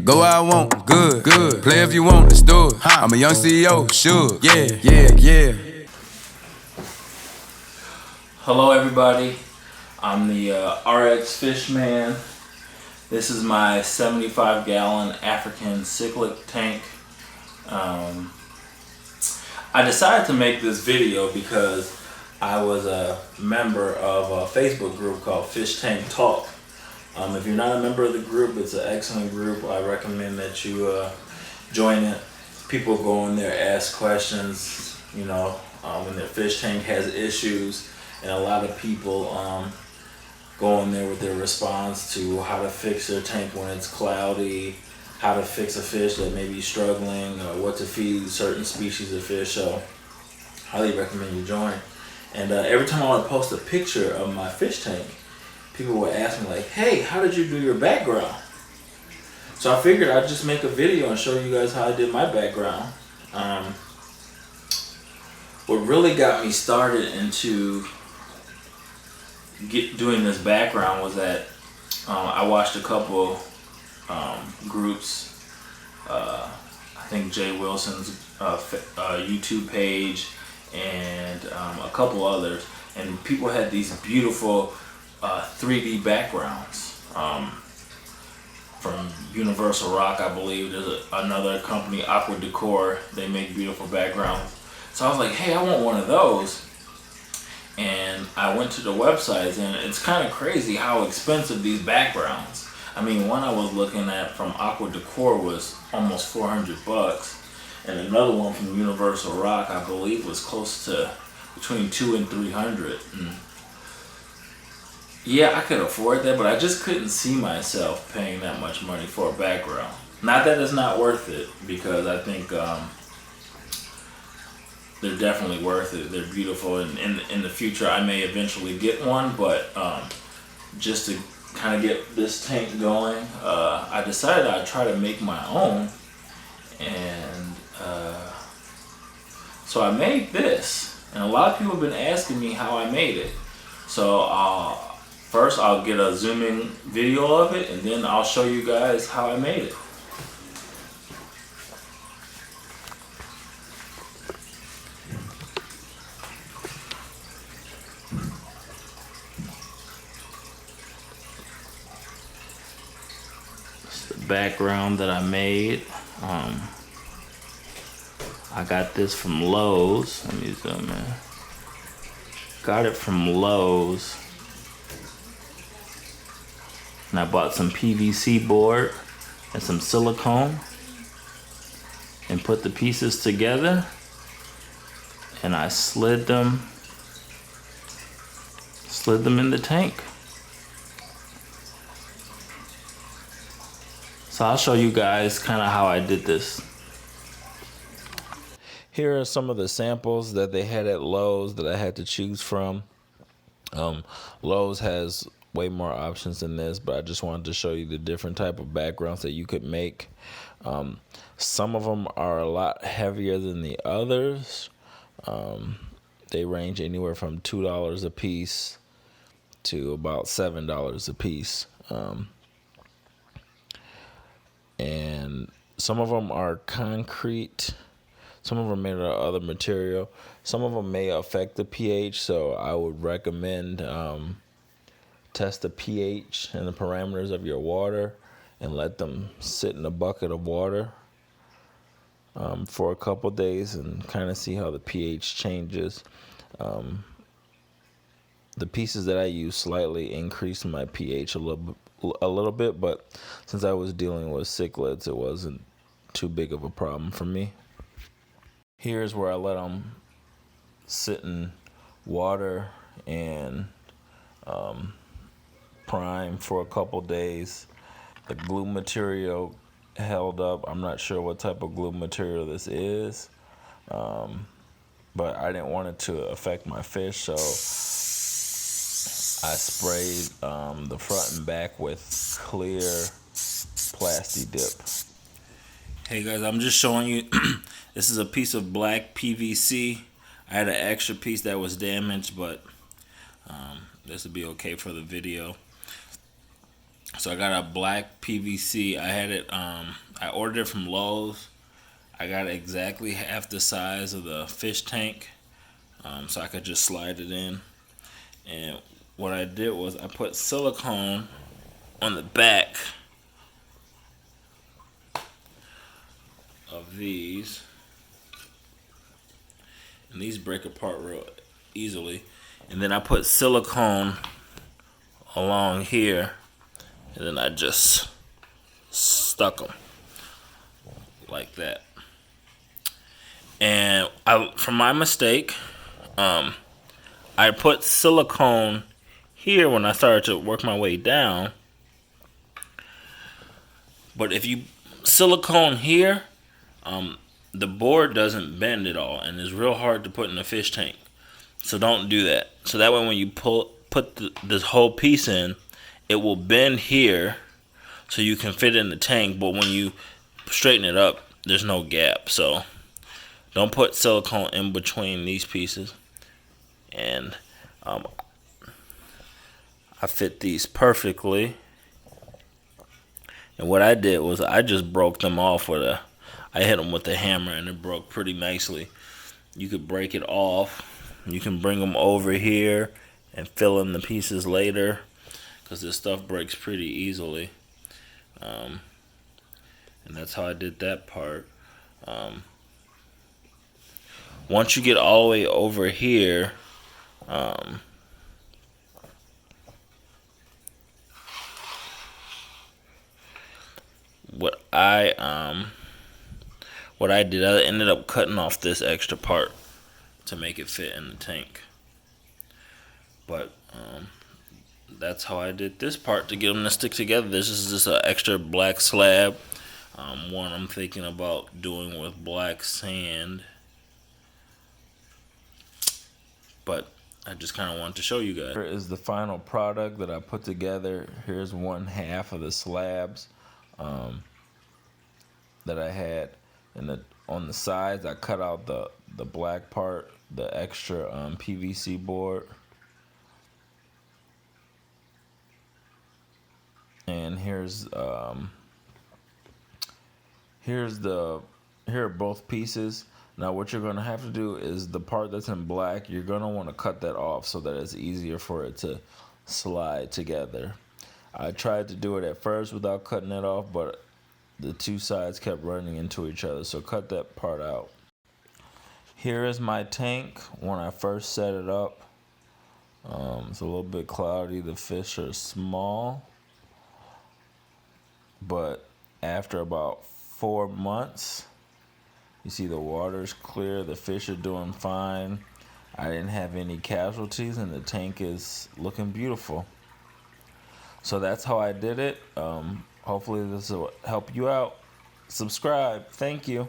Go where I want, good, good. Play if you want, let's do it. I'm a young CEO, sure, yeah. Hello everybody, I'm the RX Fishman. This is my 75-gallon African cichlid tank. I decided to make this video because I was a member of a Facebook group called Fish Tank Talk. If you're not a member of the group, it's an excellent group. I recommend that you join it. People go in there, ask questions, when their fish tank has issues, and a lot of people go in there with their response to how to fix their tank when it's cloudy, how to fix a fish that may be struggling, or what to feed certain species of fish. So highly recommend you join. And every time I would post a picture of my fish tank, people would ask me like, hey, how did you do your background? So I figured I'd just make a video and show you guys how I did my background. What really got me started into doing this background was that I watched a couple groups. I think Jay Wilson's YouTube page and a couple others, and people had these beautiful 3D backgrounds from Universal Rock, I believe. There's another company, Aqua Decor. They make beautiful backgrounds. So I was like, hey, I want one of those. And I went to the websites, and it's kind of crazy how expensive these backgrounds. I mean, one I was looking at from Aqua Decor was almost $400, and another one from Universal Rock, I believe, was close to between $200 and $300. And yeah, I could afford that, but I just couldn't see myself paying that much money for a background. Not that it's not worth it, because I think they're definitely worth it. They're beautiful, and in the future I may eventually get one, but just to kind of get this tank going, I decided I'd try to make my own, and so I made this, and a lot of people have been asking me how I made it. So first I'll get a zoom-in video of it, and then I'll show you guys how I made it. Background that I made. I got this from Lowe's. Let me zoom in. Got it from Lowe's. And I bought some PVC board and some silicone and put the pieces together, and I slid them in the tank. So I'll show you guys kind of how I did this. Here are some of the samples that they had at Lowe's that I had to choose from. Lowe's has way more options than this, but I just wanted to show you the different type of backgrounds that you could make. Some of them are a lot heavier than the others. They range anywhere from $2 a piece to about $7 a piece. And some of them are concrete, some of them are made of other material, some of them may affect the pH, so I would recommend test the pH and the parameters of your water and let them sit in a bucket of water for a couple days and kind of see how the pH changes. The pieces that I use slightly increased my pH a little bit, but since I was dealing with cichlids, it wasn't too big of a problem for me. Here's where I let them sit in water and prime for a couple days. The glue material held up. I'm not sure what type of glue material this is, but I didn't want it to affect my fish, so I sprayed the front and back with clear Plasti Dip. Hey guys, I'm just showing you. This is a piece of black PVC. I had an extra piece that was damaged, but this will be okay for the video. So I got a black PVC. I had it. I ordered it from Lowe's. I got exactly half the size of the fish tank, so I could just slide it in. And what I did was I put silicone on the back of these, and these break apart real easily. And then I put silicone along here, and then I just stuck them like that. And from my mistake, I put silicone here when I started to work my way down. But if you silicone here, the board doesn't bend at all, and it's real hard to put in a fish tank. So don't do that. So that way when you put this whole piece in, it will bend here so you can fit it in the tank. But when you straighten it up, there's no gap. So don't put silicone in between these pieces. And I fit these perfectly. And what I did was I just broke them off I hit them with the hammer, and it broke pretty nicely. You could break it off. You can bring them over here and fill in the pieces later, because this stuff breaks pretty easily. And that's how I did that part. Once you get all the way over here, what I did, I ended up cutting off this extra part to make it fit in the tank. But that's how I did this part to get them to stick together. This is just an extra black slab. One I'm thinking about doing with black sand. But I just kind of wanted to show you guys. Here is the final product that I put together. Here's one half of the slabs that I had. And on the sides, I cut out the black part, the extra PVC board. And here are both pieces. Now what you're gonna have to do is the part that's in black, you're gonna want to cut that off so that it's easier for it to slide together. I tried to do it at first without cutting it off, but the two sides kept running into each other, so cut that part out. Here is my tank when I first set it up. It's a little bit cloudy. The fish are small, but after about 4 months, you see the water's clear, the fish are doing fine. I didn't have any casualties, and the tank is looking beautiful. So that's how I did it. Hopefully this will help you out. Subscribe. Thank you.